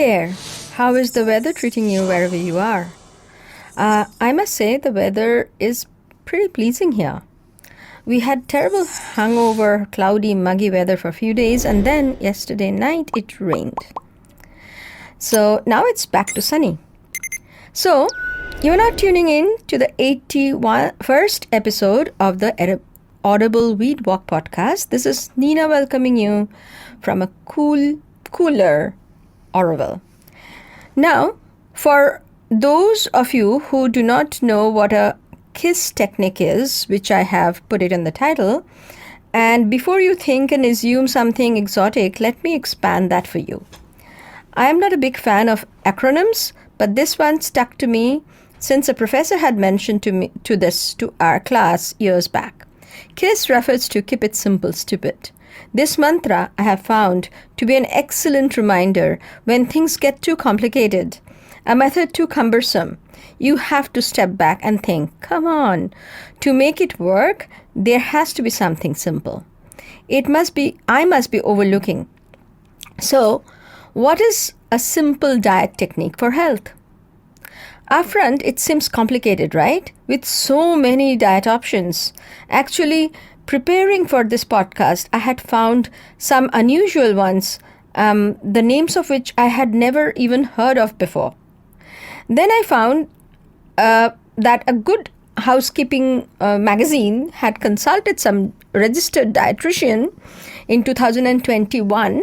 there! How is the weather treating you wherever you are? I must say the weather is pretty pleasing here. We had terrible hungover, cloudy, muggy weather for a few days, and then yesterday night it rained. So now it's back to sunny. So you're now tuning in to the 81st episode of the Audible Weed Walk podcast. This is Nina welcoming you from a cooler Oroville. Now, for those of you who do not know what a kiss technique is, which I have put it in the title, and before you think and assume something exotic, let me expand that for you. I am not a big fan of acronyms, but this one stuck to me since a professor had mentioned to our class years back. KISS refers to keep it simple, stupid. This mantra I have found to be an excellent reminder when things get too complicated, a method too cumbersome. You have to step back and think, come on, to make it work, there has to be something simple. I must be overlooking. So, what is a simple diet technique for health? Upfront, it seems complicated, right? With so many diet options. Actually, preparing for this podcast, I had found some unusual ones, the names of which I had never even heard of before. Then I found that a Good Housekeeping magazine had consulted some registered dietitian in 2021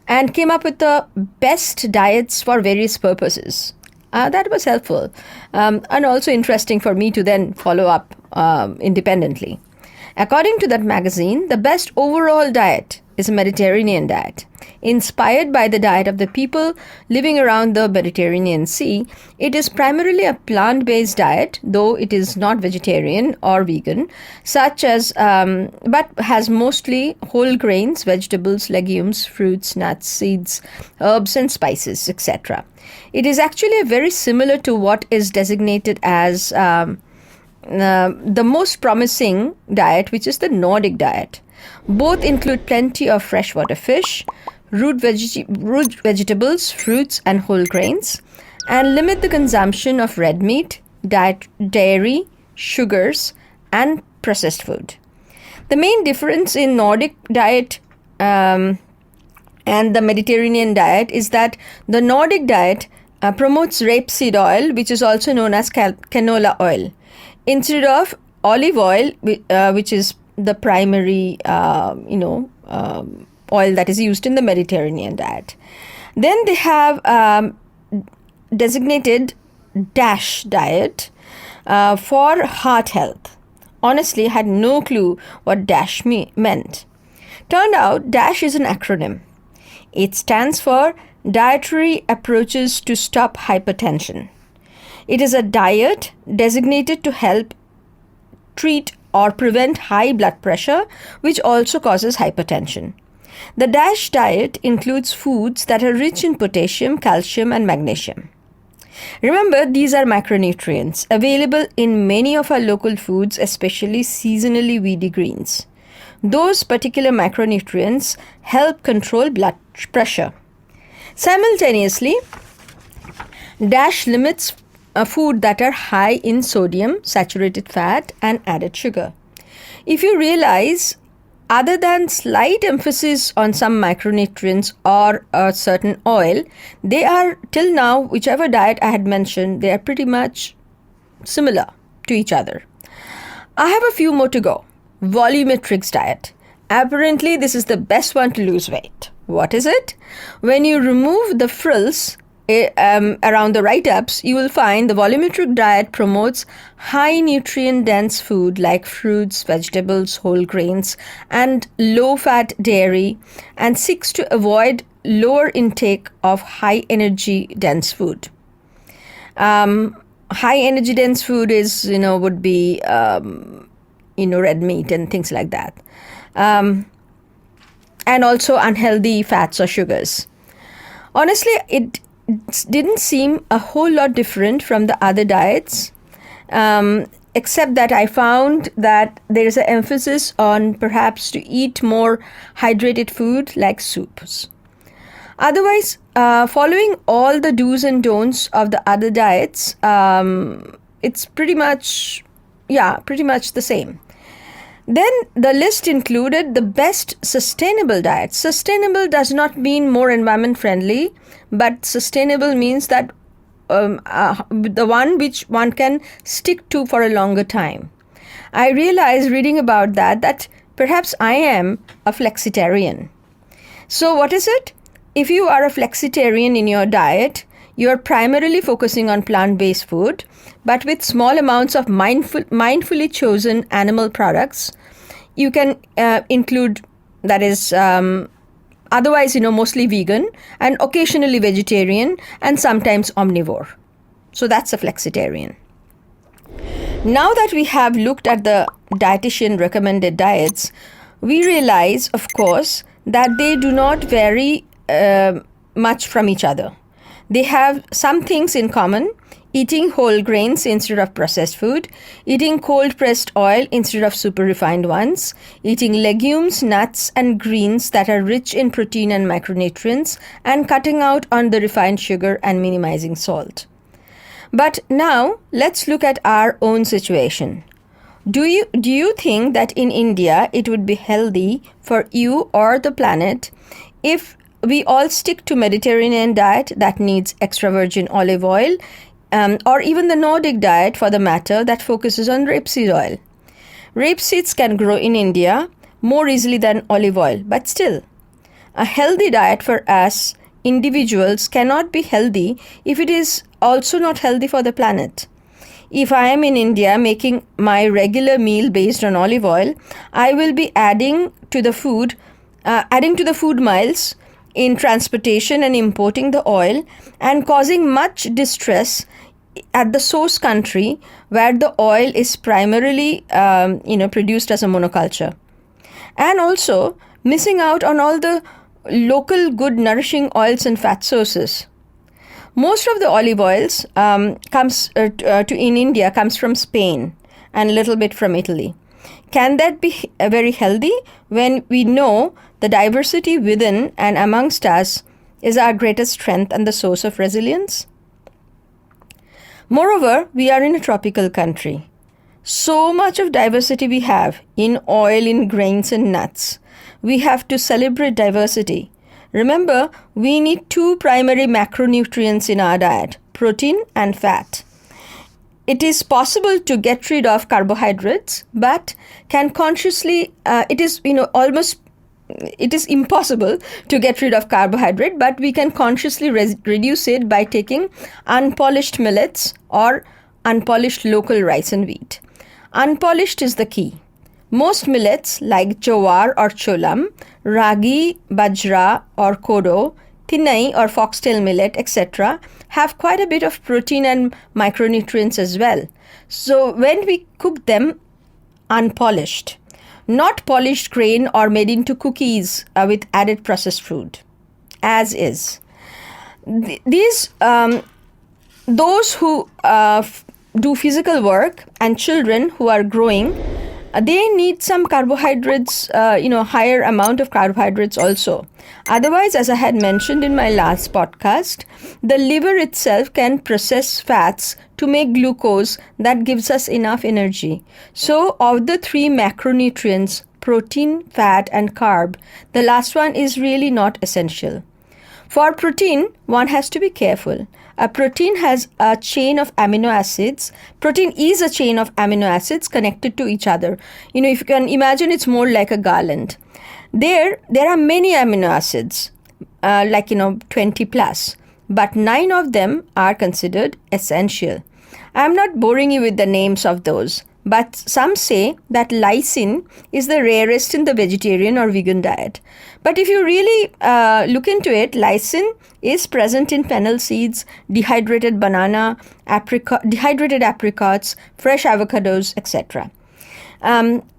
and came up with the best diets for various purposes. That was helpful and also interesting for me to then follow up independently. According to that magazine, the best overall diet is a Mediterranean diet. Inspired by the diet of the people living around the Mediterranean Sea, it is primarily a plant-based diet, though it is not vegetarian or vegan, but has mostly whole grains, vegetables, legumes, fruits, nuts, seeds, herbs and spices, etc. It is actually very similar to what is designated as the most promising diet, which is the Nordic diet. Both include plenty of freshwater fish, root vegetables, fruits and whole grains, and limit the consumption of red meat, dairy, sugars and processed food. The main difference in Nordic diet and the Mediterranean diet is that the Nordic diet promotes rapeseed oil, which is also known as canola oil, instead of olive oil, which is the primary oil that is used in the Mediterranean diet. Then they have designated DASH diet for heart health. Honestly, I had no clue what DASH meant. Turned out DASH is an acronym. It stands for Dietary Approaches to Stop Hypertension. It is a diet designated to help treat or prevent high blood pressure, which also causes hypertension. The DASH diet includes foods that are rich in potassium, calcium, and magnesium. Remember, these are micronutrients available in many of our local foods, especially seasonally weedy greens. Those particular micronutrients help control blood pressure. Simultaneously, DASH limits food that are high in sodium, saturated fat, and added sugar. If you realize, other than slight emphasis on some micronutrients or a certain oil, they are, till now, whichever diet I had mentioned, they are pretty much similar to each other. I have a few more to go. Volumetrics diet. Apparently, this is the best one to lose weight. What is it? When you remove the frills around the write-ups, you will find the volumetric diet promotes high nutrient-dense food like fruits, vegetables, whole grains, and low-fat dairy, and seeks to avoid lower intake of high-energy-dense food. High-energy-dense food is, would be, red meat and things like that. And also unhealthy fats or sugars. Honestly, it didn't seem a whole lot different from the other diets, except that I found that there is an emphasis on perhaps to eat more hydrated food like soups. Otherwise, following all the do's and don'ts of the other diets, it's pretty much the same. Then the list included the best sustainable diets. Sustainable does not mean more environment friendly, but sustainable means that the one which one can stick to for a longer time. I realized reading about that perhaps I am a flexitarian. So what is it? If you are a flexitarian in your diet, you are primarily focusing on plant-based food, but with small amounts of mindfully chosen animal products. You can include, that is, otherwise, mostly vegan and occasionally vegetarian and sometimes omnivore. So that's a flexitarian. Now that we have looked at the dietitian recommended diets, we realize, of course, that they do not vary much from each other. They have some things in common: eating whole grains instead of processed food, eating cold-pressed oil instead of super refined ones, eating legumes, nuts, and greens that are rich in protein and micronutrients, and cutting out on the refined sugar and minimizing salt. But now, let's look at our own situation. Do you think that in India it would be healthy for you or the planet if we all stick to Mediterranean diet that needs extra virgin olive oil, or even the Nordic diet for the matter that focuses on rapeseed oil? Rapeseeds can grow in India more easily than olive oil, but still, a healthy diet for us individuals cannot be healthy if it is also not healthy for the planet. If I am in India making my regular meal based on olive oil, I will be adding to the food miles in transportation and importing the oil, and causing much distress at the source country where the oil is primarily produced as a monoculture, and also missing out on all the local good nourishing oils and fat sources. Most of the olive oils in India comes from Spain and a little bit from Italy. Can that be very healthy when we know the diversity within and amongst us is our greatest strength and the source of resilience? Moreover, we are in a tropical country. So much of diversity we have in oil, in grains and nuts. We have to celebrate diversity. Remember, we need two primary macronutrients in our diet: protein and fat. It is possible to get rid of carbohydrates, but it is impossible to get rid of carbohydrate, but we can consciously reduce it by taking unpolished millets or unpolished local rice and wheat. Unpolished is the key. Most millets like jowar or cholam, ragi, bajra or kodo, tinai or foxtail millet, etc. have quite a bit of protein and micronutrients as well. So when we cook them unpolished, not polished grain or made into cookies with added processed food, as is. Those who do physical work and children who are growing, they need some carbohydrates, higher amount of carbohydrates also. Otherwise, as I had mentioned in my last podcast, the liver itself can process fats to make glucose that gives us enough energy. So, of the three macronutrients, protein, fat, and carb, the last one is really not essential. For protein, one has to be careful. A protein has a chain of amino acids. Protein is a chain of amino acids connected to each other. If you can imagine, it's more like a garland. There are many amino acids, 20 plus, but 9 of them are considered essential. I'm not boring you with the names of those, but some say that lysine is the rarest in the vegetarian or vegan diet. But if you really look into it, lysine is present in fennel seeds, dehydrated banana, dehydrated apricots, fresh avocados, etc.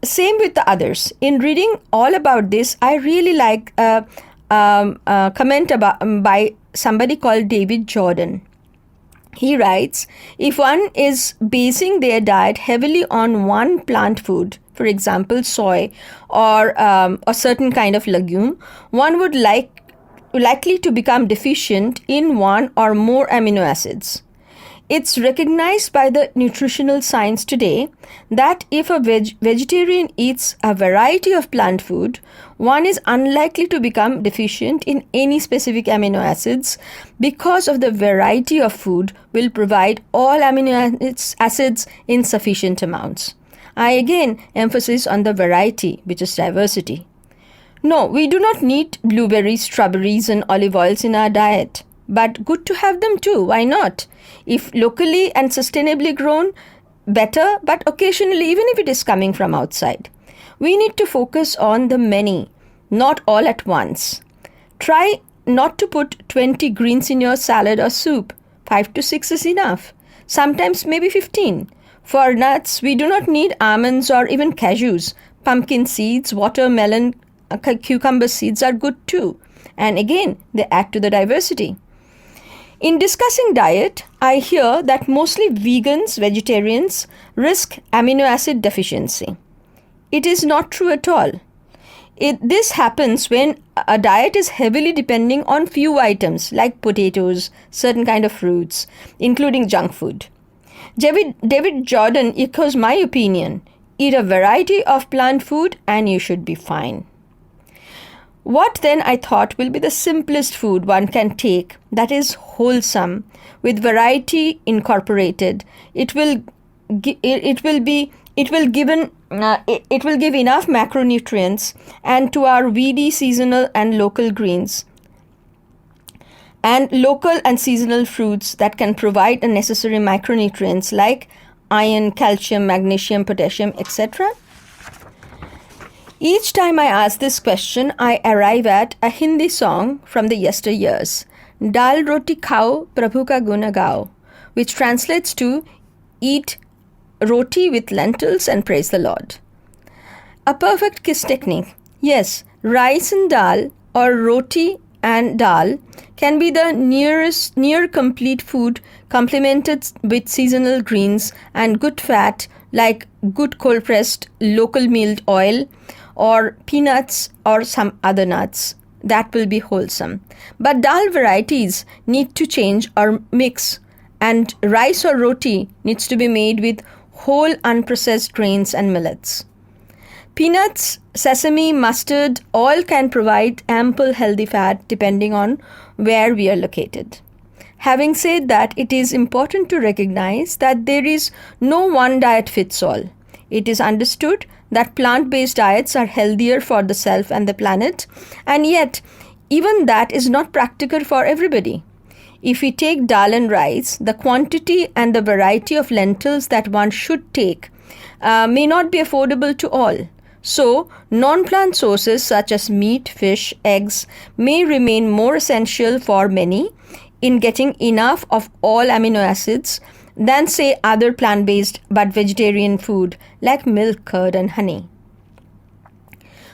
Same with the others. In reading all about this, I really like a comment by somebody called David Jordan. He writes, if one is basing their diet heavily on one plant food, for example, soy or a certain kind of legume, one would likely to become deficient in one or more amino acids. It's recognized by the nutritional science today that if a vegetarian eats a variety of plant food, one is unlikely to become deficient in any specific amino acids because of the variety of food will provide all amino acids in sufficient amounts. I again emphasize on the variety, which is diversity. No, we do not need blueberries, strawberries, and olive oils in our diet. But good to have them too, why not? If locally and sustainably grown, better, but occasionally, even if it is coming from outside. We need to focus on the many, not all at once. Try not to put 20 greens in your salad or soup. 5 to 6 is enough. Sometimes maybe 15. For nuts, we do not need almonds or even cashews. Pumpkin seeds, watermelon, cucumber seeds are good too. And again, they add to the diversity. In discussing diet, I hear that mostly vegans, vegetarians, risk amino acid deficiency. It is not true at all. This happens when a diet is heavily depending on few items like potatoes, certain kind of fruits, including junk food. David Jordan echoes my opinion. Eat a variety of plant food and you should be fine. What then I thought will be the simplest food one can take that is wholesome with variety incorporated. It will give enough macronutrients and to our weedy seasonal and local greens and local and seasonal fruits that can provide the necessary micronutrients like iron, calcium, magnesium, potassium, etc. Each time I ask this question, I arrive at a Hindi song from the yesteryears, Dal Roti Khao Prabhu Ka Guna Gao, which translates to eat roti with lentils and praise the Lord. A perfect kiss technique. Yes, rice and dal or roti and dal can be the near complete food complemented with seasonal greens and good fat like good cold pressed local milled oil or peanuts or some other nuts. That will be wholesome. But dal varieties need to change or mix, and rice or roti needs to be made with whole unprocessed grains and millets. Peanuts, sesame, mustard, all can provide ample healthy fat depending on where we are located. Having said that, it is important to recognize that there is no one diet fits all. It is understood that plant-based diets are healthier for the self and the planet, and yet even that is not practical for everybody. If we take dal and rice, the quantity and the variety of lentils that one should take may not be affordable to all. So, non-plant sources such as meat, fish, eggs may remain more essential for many in getting enough of all amino acids than say other plant-based but vegetarian food like milk, curd and honey.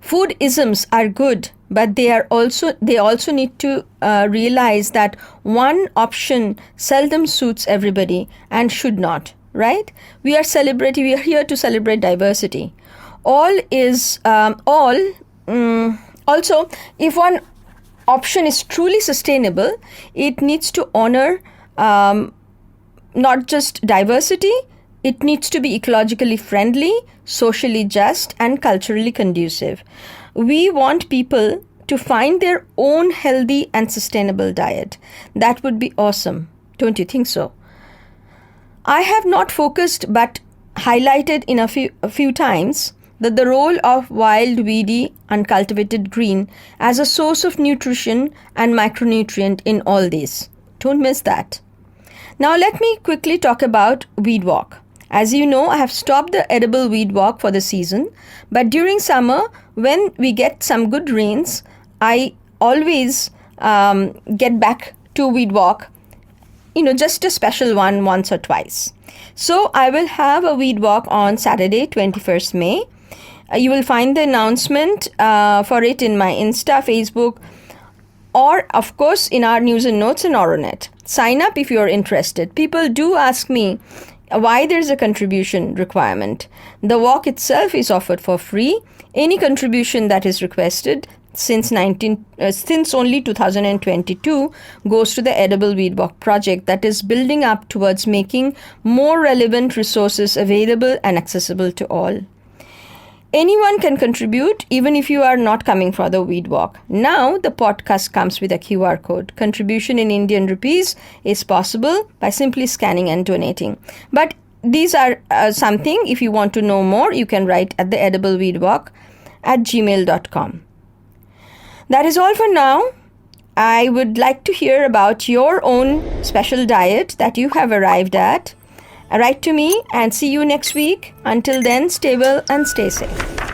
Food isms are good, but they also need to realize that one option seldom suits everybody and should not, right? We are here to celebrate diversity. Also, if one option is truly sustainable, it needs to honor not just diversity, it needs to be ecologically friendly, socially just, and culturally conducive. We want people to find their own healthy and sustainable diet. That would be awesome. Don't you think so? I have not focused but highlighted in a few times that the role of wild, weedy, uncultivated green as a source of nutrition and micronutrient in all this. Don't miss that. Now let me quickly talk about weed walk. As you know, I have stopped the edible weed walk for the season, but during summer, when we get some good rains, I always get back to weed walk, just a special one once or twice. So I will have a weed walk on Saturday, 21st May. You will find the announcement for it in my Insta, Facebook, or of course in our news and notes in Oronet. Sign up if you are interested. People do ask me why there is a contribution requirement. The walk itself is offered for free. Any contribution that is requested since only 2022 goes to the Audible Weed Walk project that is building up towards making more relevant resources available and accessible to all. Anyone can contribute, even if you are not coming for the weed walk. Now, the podcast comes with a QR code. Contribution in Indian rupees is possible by simply scanning and donating. But these are something, if you want to know more, you can write at the edibleweedwalk@gmail.com. That is all for now. I would like to hear about your own special diet that you have arrived at. Write to me and see you next week. Until then, stay well and stay safe.